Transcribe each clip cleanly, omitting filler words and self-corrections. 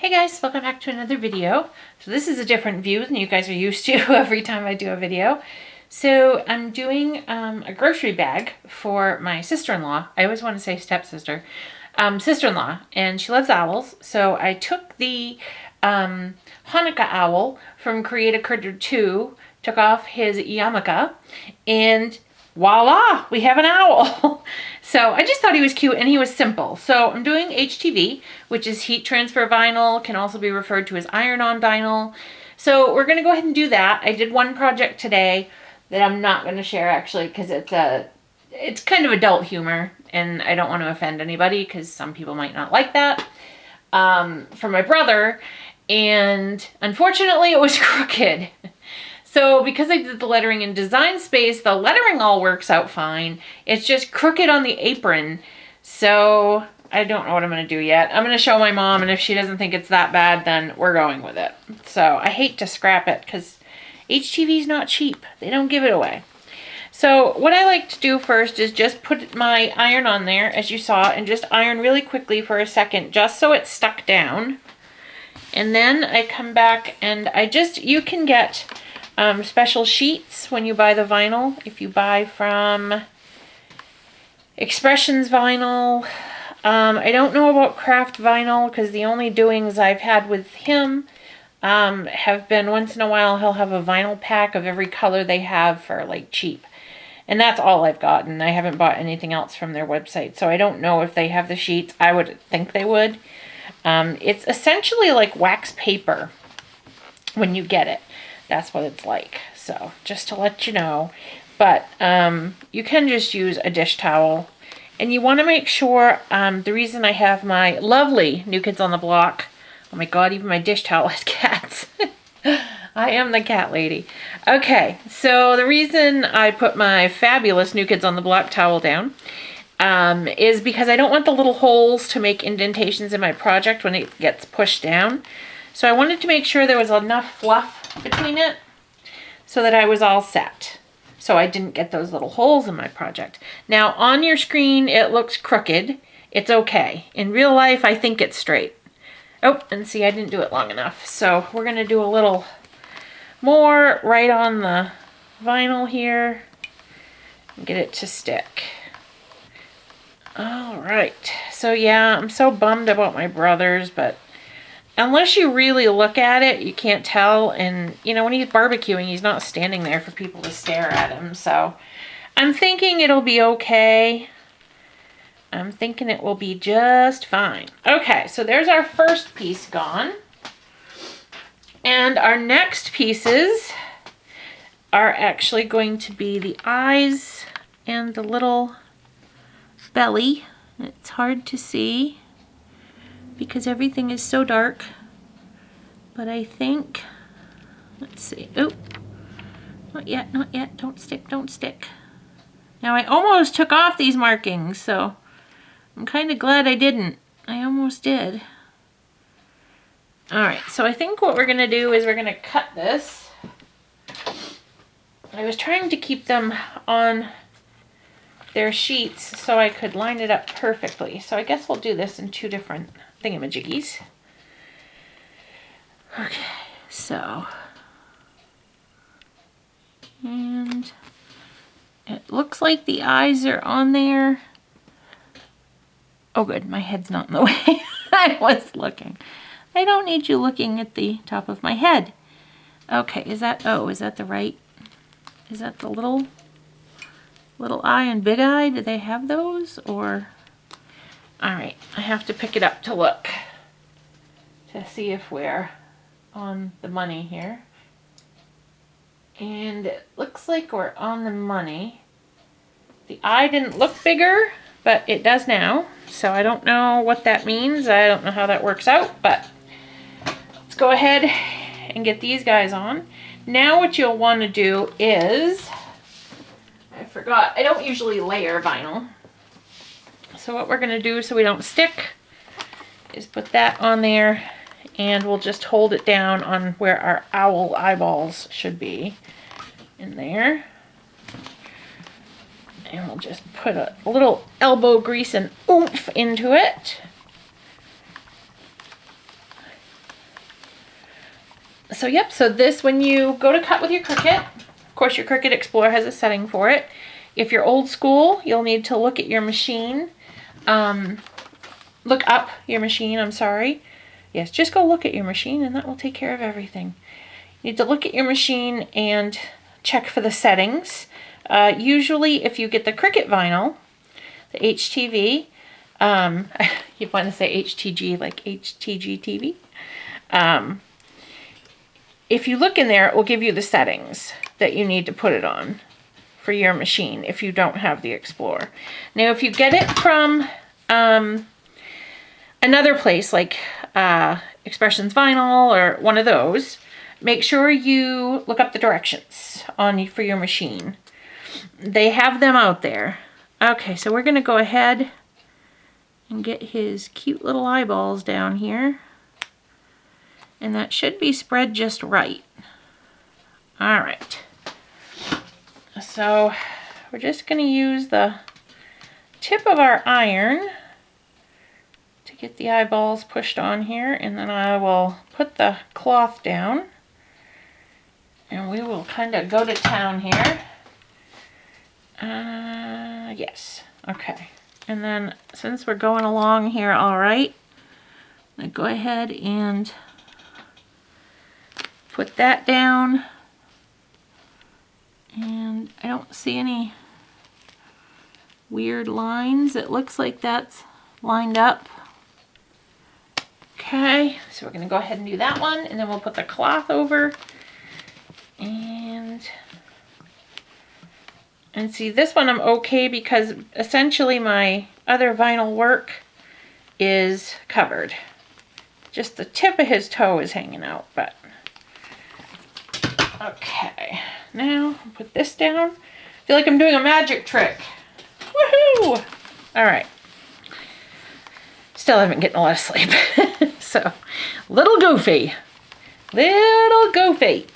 Hey guys, welcome back to another video. So this is a different view than you guys are used to every time I do a video. So I'm doing a grocery bag for my sister-in-law. I always want to say stepsister. Sister-in-law, and she loves owls. So I took the Hanukkah owl from Create a Cricut 2, took off his yarmulke, and voila, we have an owl. So I just thought he was cute and he was simple. So I'm doing HTV, which is heat transfer vinyl, can also be referred to as iron-on vinyl. So we're going to go ahead and do that. I did one project today that I'm not going to share actually because it's kind of adult humor and I don't want to offend anybody because some people might not like that. For my brother, and unfortunately it was crooked. So because I did the lettering in Design Space, the lettering all works out fine. It's just crooked on the apron. So I don't know what I'm going to do yet. I'm going to show my mom, and if she doesn't think it's that bad, then we're going with it. So I hate to scrap it because HTV is not cheap. They don't give it away. So what I like to do first is just put my iron on there, as you saw, and just iron really quickly for a second, just so it's stuck down. And then I come back and you can get special sheets when you buy the vinyl. If you buy from Expressions Vinyl, I don't know about Craft Vinyl because the only doings I've had with him have been once in a while he'll have a vinyl pack of every color they have for like cheap. And that's all I've gotten. I haven't bought anything else from their website, so I don't know if they have the sheets. I would think they would. It's essentially like wax paper when you get it. That's what it's like. So just to let you know. But you can just use a dish towel. And you want to make sure, the reason I have my lovely New Kids on the Block, oh my god, even my dish towel has cats. I am the cat lady. Okay, so the reason I put my fabulous New Kids on the Block towel down is because I don't want the little holes to make indentations in my project when it gets pushed down. So I wanted to make sure there was enough fluff between it so that I was all set. So I didn't get those little holes in my project. Now on your screen it looks crooked. It's okay. In real life I think it's straight. Oh, and see, I didn't do it long enough. So we're going to do a little more right on the vinyl here and get it to stick. All right. So yeah, I'm so bummed about my brother's, but unless you really look at it, you can't tell. And, you know, when he's barbecuing, he's not standing there for people to stare at him. So I'm thinking it'll be okay. I'm thinking it will be just fine. Okay, so there's our first piece gone. And our next pieces are actually going to be the eyes and the little belly. It's hard to see because everything is so dark, but I think, let's see, oh, not yet, don't stick, don't stick. Now I almost took off these markings, so I'm kind of glad I didn't. I almost did. Alright, so I think what we're going to do is we're going to cut this. I was trying to keep them on their sheets so I could line it up perfectly. So I guess we'll do this in two different thingamajiggies. Okay, so, and it looks like the eyes are on there. Oh good, my head's not in the way. I was looking. I don't need you looking at the top of my head. Okay, is that the right, is that the little eye and big eye? Do they have those, or? Alright, I have to pick it up to look to see if we're on the money here. And it looks like we're on the money. The eye didn't look bigger, but it does now. So I don't know what that means. I don't know how that works out, but let's go ahead and get these guys on. Now what you'll want to do is, I forgot, I don't usually layer vinyl. So what we're going to do so we don't stick is put that on there, and we'll just hold it down on where our owl eyeballs should be in there. And we'll just put a little elbow grease and oomph into it. So yep, so this, when you go to cut with your Cricut, of course your Cricut Explorer has a setting for it. If you're old school, you'll need to look at your machine. Look up your machine, I'm sorry. Yes, just go look at your machine and that will take care of everything. You need to look at your machine and check for the settings. Usually if you get the Cricut vinyl, the HTV, you want to say HTG like HTG TV. If you look in there, it will give you the settings that you need to put it on for your machine if you don't have the Explorer. Now, if you get it from another place like Expressions Vinyl or one of those, make sure you look up the directions for your machine. They have them out there. Okay, so we're going to go ahead and get his cute little eyeballs down here. And that should be spread just right. All right. So we're just going to use the tip of our iron to get the eyeballs pushed on here, and then I will put the cloth down and we will kind of go to town here. Yes, okay. And then since we're going along here all right, I'm going to go ahead and put that down. And I don't see any weird lines. It looks like that's lined up. Okay, so we're going to go ahead and do that one, and then we'll put the cloth over. And see, this one I'm okay because essentially my other vinyl work is covered. Just the tip of his toe is hanging out, but okay. Now I'll put this down. I feel like I'm doing a magic trick. Woohoo! All right. Still haven't getting a lot of sleep. So, little goofy. Little goofy.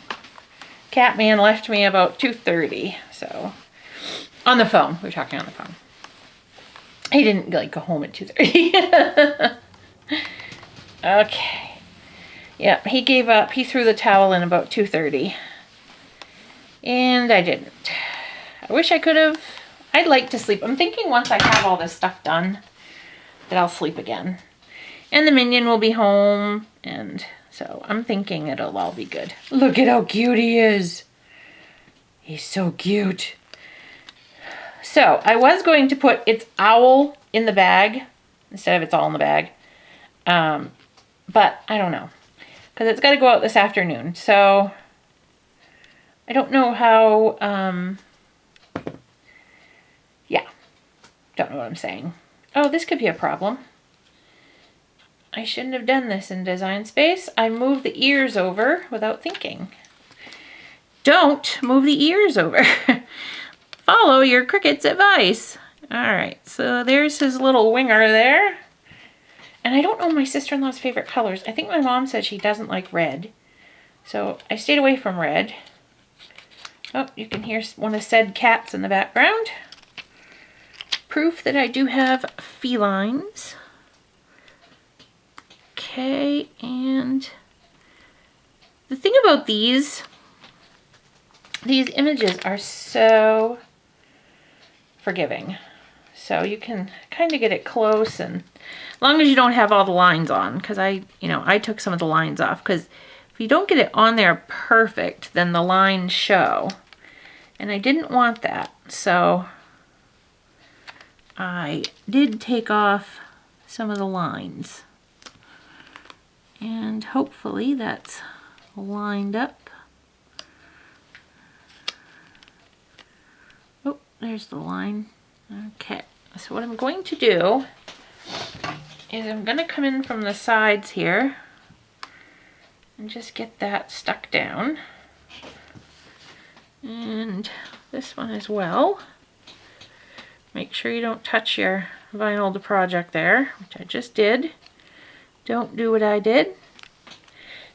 Catman left me about 2:30, so on the phone. We were talking on the phone. He didn't like go home at 2:30. Okay. Yep, he gave up. He threw the towel in about 2:30. And I didn't. I wish I could have. I'd like to sleep. I'm thinking once I have all this stuff done that I'll sleep again. And the minion will be home, and so I'm thinking it'll all be good. Look at how cute he is. He's so cute. So I was going to put its owl in the bag instead of it's all in the bag. But I don't know, because it's got to go out this afternoon. So I don't know how, yeah, don't know what I'm saying. Oh, this could be a problem. I shouldn't have done this in Design Space. I moved the ears over without thinking. Don't move the ears over. Follow your Cricut's advice. All right, so there's his little winger there. And I don't know my sister-in-law's favorite colors. I think my mom said she doesn't like red. So I stayed away from red. Oh, you can hear one of said cats in the background. Proof that I do have felines. Okay, and the thing about these images are so forgiving. So you can kind of get it close, and as long as you don't have all the lines on, because I took some of the lines off, because if you don't get it on there perfect, then the lines show. And I didn't want that, so I did take off some of the lines. And hopefully that's lined up. Oh, there's the line. Okay, so what I'm going to do is I'm going to come in from the sides here and just get that stuck down. And this one as well. Make sure you don't touch your vinyl to project there, which I just did. Don't do what I did.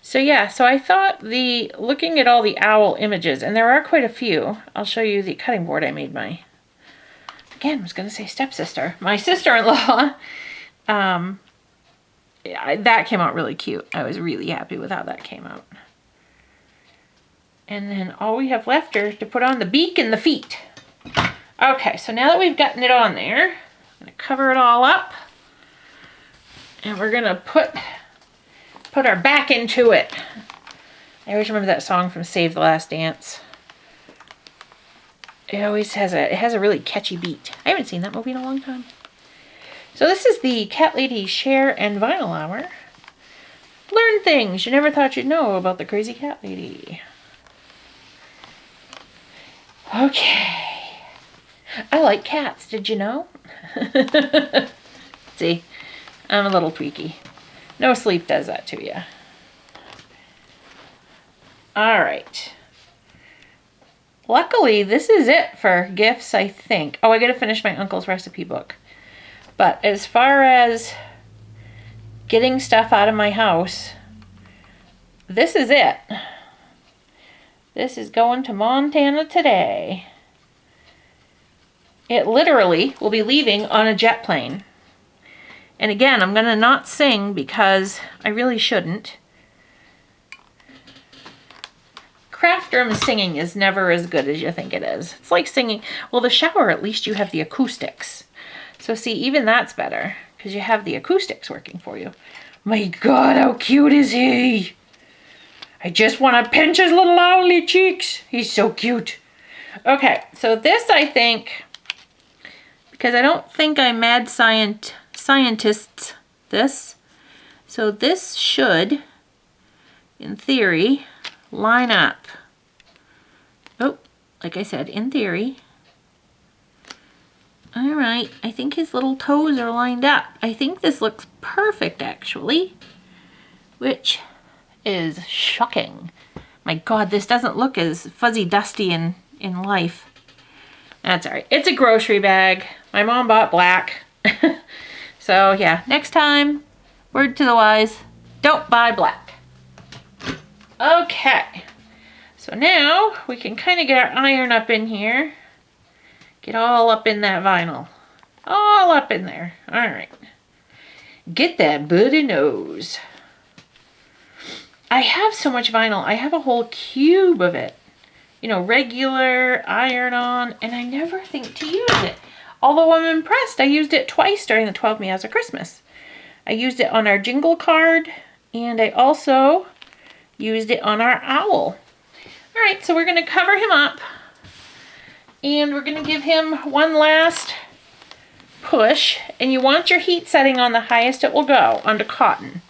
So yeah, so I thought looking at all the owl images, and there are quite a few. I'll show you the cutting board I made again, I was going to say stepsister. My sister-in-law, that came out really cute. I was really happy with how that came out. And then all we have left are to put on the beak and the feet. Okay, so now that we've gotten it on there, I'm gonna cover it all up. And we're gonna put our back into it. I always remember that song from Save the Last Dance. It always has a really catchy beat. I haven't seen that movie in a long time. So this is the Cat Lady Share and Vinyl Hour. Learn things you never thought you'd know about the crazy cat lady. Okay. I like cats, did you know? See, I'm a little tweaky. No sleep does that to you. All right. Luckily, this is it for gifts, I think. Oh, I gotta finish my uncle's recipe book. But as far as getting stuff out of my house, this is it. This is going to Montana today. It literally will be leaving on a jet plane. And again, I'm going to not sing because I really shouldn't. Craft room singing is never as good as you think it is. It's like singing, well, the shower, at least you have the acoustics. So see, even that's better because you have the acoustics working for you. My God, how cute is he? I just want to pinch his little owly cheeks. He's so cute. Okay, so this I think, because I don't think I mad scientists this, so this should, in theory, line up. Oh, like I said, in theory. All right, I think his little toes are lined up. I think this looks perfect, actually, which is shocking. My God, this doesn't look as fuzzy dusty in life. That's all right. It's a grocery bag. My mom bought black. So yeah, next time, word to the wise, don't buy black. Okay, so now we can kind of get our iron up in here. Get all up in that vinyl. All up in there. All right. Get that bloody nose. I have so much vinyl. I have a whole cube of it. You know, regular, iron-on, and I never think to use it. Although I'm impressed. I used it twice during the 12 Meows of Christmas. I used it on our jingle card, and I also used it on our owl. All right, so we're going to cover him up. And we're going to give him one last push. And you want your heat setting on the highest it will go, onto cotton.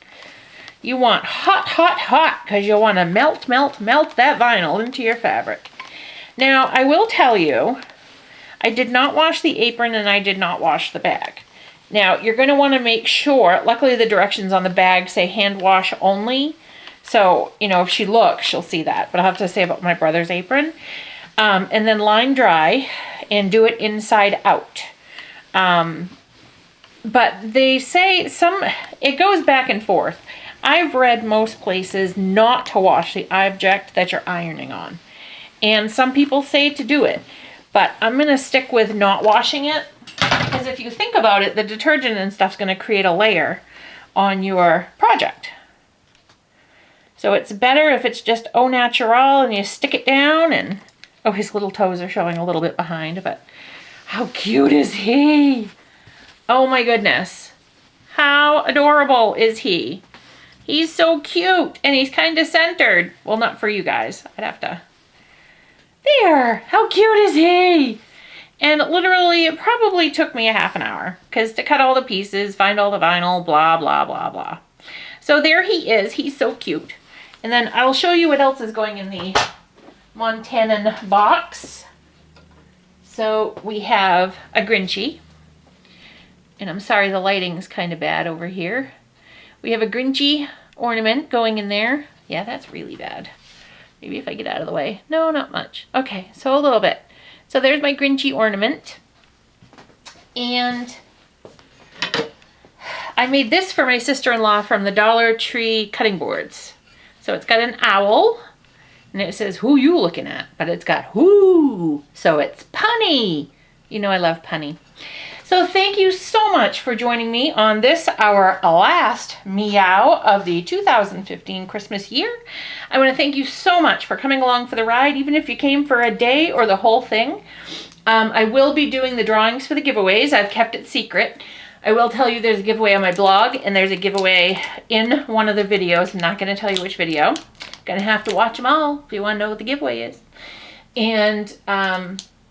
You want hot, hot, hot, because you'll want to melt, melt, melt that vinyl into your fabric. Now, I will tell you, I did not wash the apron and I did not wash the bag. Now, you're going to want to make sure, luckily the directions on the bag say hand wash only. So, you know, if she looks, she'll see that. But I'll have to say about my brother's apron. And then line dry and do it inside out. But they say it goes back and forth. I've read most places not to wash the object that you're ironing on. And some people say to do it. But I'm going to stick with not washing it. Because if you think about it, the detergent and stuff's going to create a layer on your project. So it's better if it's just au naturel and you stick it down and... Oh, his little toes are showing a little bit behind, but how cute is he? Oh my goodness. How adorable is he? He's so cute, and he's kind of centered. Well, not for you guys. I'd have to... There! How cute is he? And literally, it probably took me a half an hour, because to cut all the pieces, find all the vinyl, blah, blah, blah, blah. So there he is. He's so cute. And then I'll show you what else is going in the Montanan box. So we have a Grinchy. And I'm sorry, the lighting's kind of bad over here. We have a Grinchy ornament going in there. Yeah, that's really bad. Maybe if I get out of the way. No, not much. Okay, so a little bit. So there's my Grinchy ornament. And I made this for my sister-in-law from the Dollar Tree cutting boards. So it's got an owl. And it says, who you looking at? But it's got who. So it's punny. You know I love punny. So thank you so much for joining me on this, our last Meow of the 2015 Christmas year. I want to thank you so much for coming along for the ride, even if you came for a day or the whole thing. I will be doing the drawings for the giveaways. I've kept it secret. I will tell you there's a giveaway on my blog, and there's a giveaway in one of the videos. I'm not going to tell you which video. Going to have to watch them all if you want to know what the giveaway is. And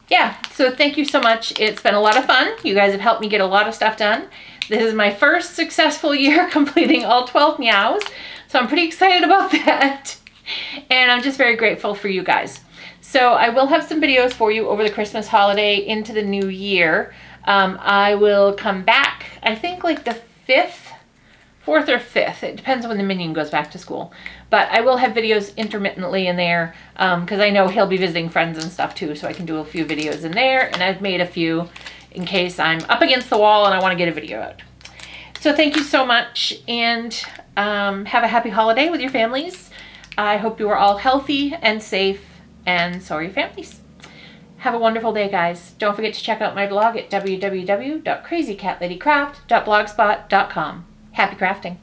yeah, so thank you so much. It's been a lot of fun. You guys have helped me get a lot of stuff done. This is my first successful year completing all 12 meows, so I'm pretty excited about that. And I'm just very grateful for you guys. So I will have some videos for you over the Christmas holiday into the new year. I will come back, I think like the 4th or 5th. It depends on when the minion goes back to school. But I will have videos intermittently in there because I know he'll be visiting friends and stuff too, so I can do a few videos in there. And I've made a few in case I'm up against the wall and I want to get a video out. So thank you so much, and have a happy holiday with your families. I hope you are all healthy and safe, and so are your families. Have a wonderful day, guys. Don't forget to check out my blog at www.crazycatladycraft.blogspot.com. Happy crafting.